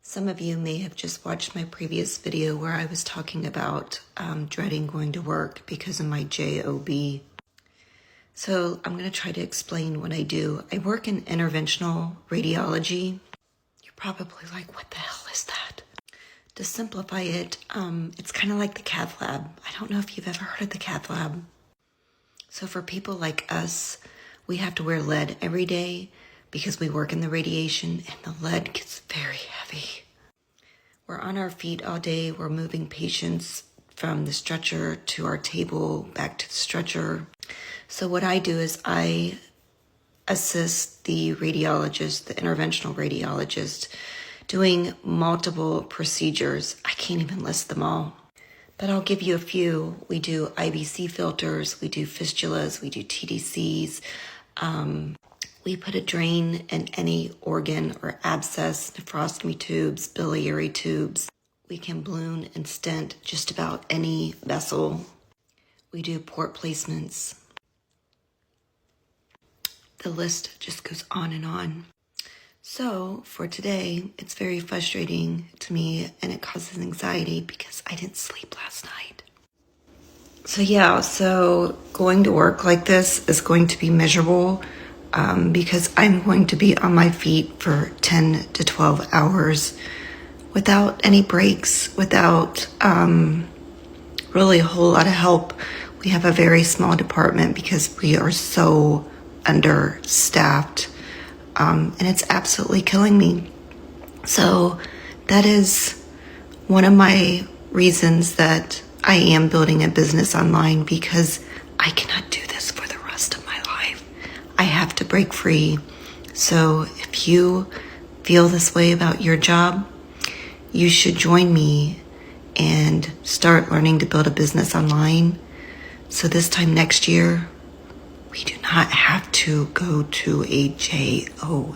Some of you may have just watched my previous video where I was talking about dreading going to work because of my job. So I'm going to try to explain what I do. I work in interventional radiology. You're probably like, what the hell is that? To simplify it, it's kind of like the cath lab. I don't know if you've ever heard of the cath lab. So for people like us, we have to wear lead every day because we work in the radiation and the lead gets very heavy. We're on our feet all day. We're moving patients from the stretcher to our table, back to the stretcher. So what I do is I assist the radiologist, the interventional radiologist, doing multiple procedures. I can't even list them all, but I'll give you a few. We do IVC filters, we do fistulas, we do TDCs. We put a drain in any organ or abscess, nephrostomy tubes, biliary tubes. We can balloon and stent just about any vessel. We do port placements. The list just goes on and on. So for today, it's very frustrating to me and it causes anxiety because I didn't sleep last night. So going to work like this is going to be miserable because I'm going to be on my feet for 10 to 12 hours without any breaks, without really a whole lot of help. We have a very small department because we are so understaffed. And it's absolutely killing me. So that is one of my reasons that I am building a business online, because I cannot do this for the rest of my life. I have to break free. So if you feel this way about your job, you should join me and start learning to build a business online. So this time next year, we do not have to go to a job.